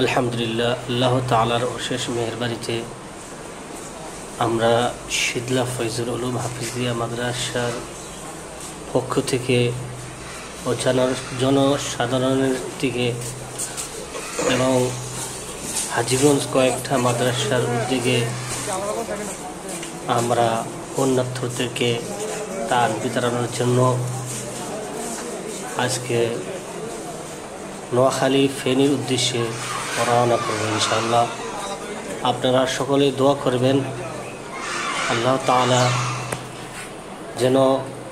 আলহামদুলিল্লাহ, আল্লাহ তাআলার অশেষ মেহেরবানিতে আমরা শীতলা ফয়জুল উলুম হাফিজিয়া মাদ্রাসার পক্ষ থেকে ও জনসাধারণের দিকে এবং হাজীগঞ্জ কয়েকটা মাদ্রাসার উদ্যোগে আমরা পুণ্যার্থীদেরকে তার বিতরণের জন্য আজকে নোয়াখালী ফেনীর উদ্দেশ্যে রওনা করব ইনশাআল্লাহ। আপনারা সকলে দোয়া করবেন আল্লাহ তাআলা যেন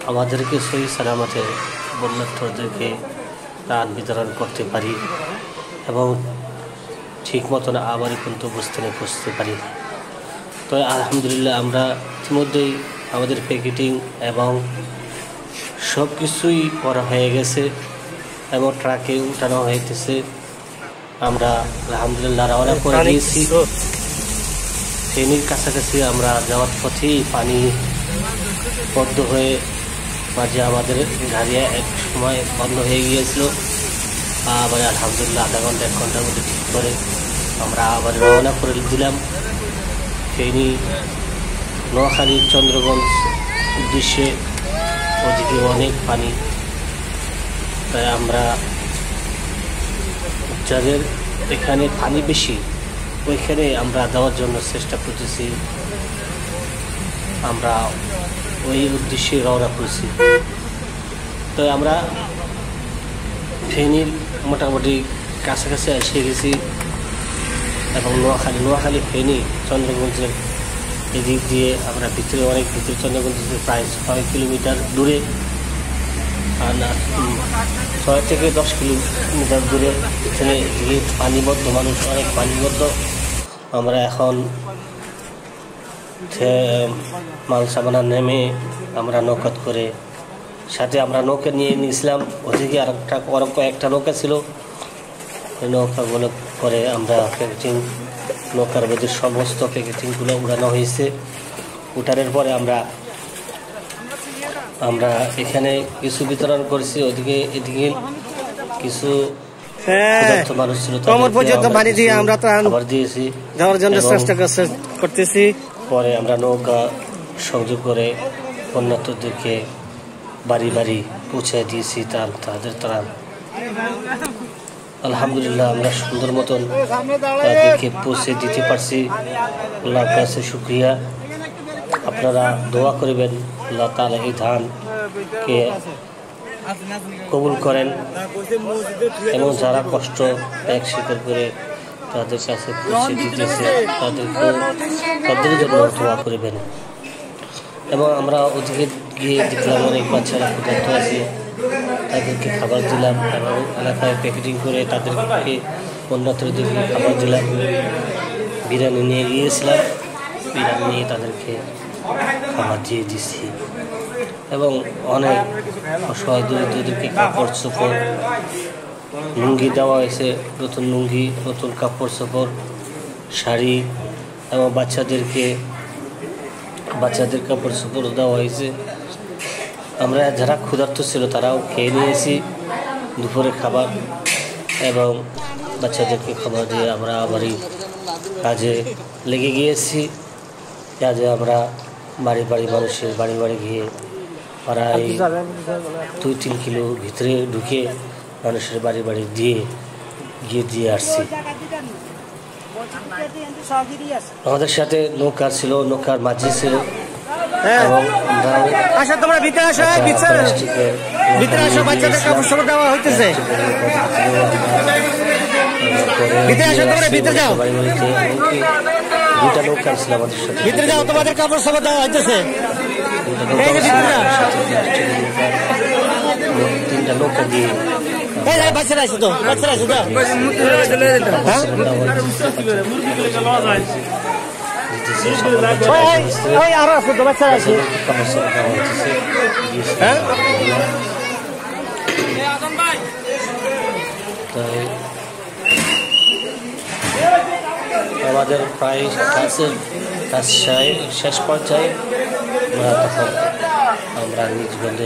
আমাদেরকে সহি সালামতে বন্যার্থীদেরকে ত্রাণ বিতরণ করতে পারি এবং ঠিক মতন আবারই কিন্তু বুঝতে পারি। তো আলহামদুলিল্লাহ, আমরা ইতিমধ্যেই আমাদের প্যাকেটিং এবং সব কিছুই করা হয়ে গেছে এবং ট্রাকে উঠানো হইতেছে। আমরা আলহামদুলিল্লাহ রওনা করে দিয়েছি। ফেনীর কাছাকাছি আমরা যাওয়ার পথেই পানি বদ্ধ হয়ে মাঝে আমাদের গাড়ি এক সময় বন্ধ হয়ে গিয়েছিল। আবার আলহামদুলিল্লাহ আধা ঘন্টা 1 ঘন্টার মধ্যে ঠিক করে আমরা আবার রওনা করে দিলাম ফেনী নোয়াখালী চন্দ্রগঞ্জ উদ্দেশ্যে। ওদিকে অনেক পানি, তাই আমরা যাদের এখানে পানি বেশি ওইখানে আমরা যাওয়ার জন্য চেষ্টা করতেছি। আমরা ওই উদ্দেশ্যে রওনা করেছি। তো আমরা ফেনীর মোটামুটি কাছাকাছি এসে গেছি এবং নোয়াখালী ফেনী চন্দ্রগঞ্জের এদিক দিয়ে আমরা ভিতরে অনেক ভিতরে চন্দ্রগঞ্জ প্রায় 6 কিলোমিটার দূরে, 6 থেকে 10 কিলোমিটার দূরে এখানে পানিবদ্ধ মানুষ, অনেক পানিবদ্ধ। আমরা এখন মাল সামানা নেমে আমরা নৌকাত করে সাথে আমরা নৌকা নিয়ে নিয়েছিলাম। ওদিকে আরো কয়েকটা নৌকা ছিল। ওই নৌকাগুলো করে আমরা প্যাকেটিং নৌকার মধ্যে সমস্ত প্যাকেটিংগুলো উড়ানো হয়েছে। উঠানোর পরে আমরা এখানে কিছু বিতরণ করেছি। এদিকে কিছু মানুষ ছিল, খাবার দিয়েছি, যাওয়ার জন্য চেষ্টা করতেছি। পরে আমরা নৌকা সংযোগ করে পুণ্যার্থীদেরকে বাড়ি বাড়ি পৌঁছে দিয়েছি তাদের ত্রাণ। আলহামদুলিল্লাহ, আমরা সুন্দর মতন তাদেরকে পৌঁছে দিতে পারছি। আল্লাহর কাছে শুকরিয়া। আপনারা দোয়া করবেন আল্লাহ তাআলা এই ধানকে কবুল করেন এবং যারা কষ্ট ত্যাগ স্বীকার করে তাদের কাছে পৌঁছে দিতেছে তাদের জন্য দোয়া করবেন। এবং আমরা ওদিকে গিয়ে দেখলাম অনেক বাচ্চারা ক্ষুধার্ত আছে, তাদেরকে খাবার দিলাম এবং এলাকায় প্যাকেটিং করে তাদেরকে পুণ্যার্থীদেরকে খাবার দিলাম। বিরিয়ানি নিয়ে গিয়েছিলাম, বিরিয়ানি নিয়ে তাদেরকে খাবার দিয়ে দিচ্ছি এবং অনেক অসহায় দরিদ্রদেরকে কাপড় চোপড় লুঙ্গি দেওয়া হয়েছে, নতুন লুঙ্গি, নতুন কাপড় চোপড়, শাড়ি এবং বাচ্চাদের কাপড় চোপড় দেওয়া হয়েছে। আমরা যারা ক্ষুধার্ত ছিল তারাও খেয়ে নিয়েছি দুপুরে খাবার এবং বাচ্চাদেরকে খাবার দিয়ে আমরা আবারই কাজে লেগে গিয়েছি। কাজে আমরা বাড়ি মানুষের বাড়ি গিয়ে প্রায় 2-3 কিলো ভিতরে ঢুকে মানুষের বাড়ি দিয়ে আসছি। আমাদের সাথে নৌকা ছিল, নৌকার মাঝি ছিল এবং দুটা নৌকা ছিল আমাদের সাথে। ভিতরে যাও, তোমাদের কাপড় সব দেওয়া হইতেছে। 3টা নৌকা দিয়ে বাচ্চারা আছে তো, আরো আছে তো বাচ্চারা আছে। আমাদের প্রায় কাজ শেষ পর্যায়ে তখন আমরা নিজ বন্ধু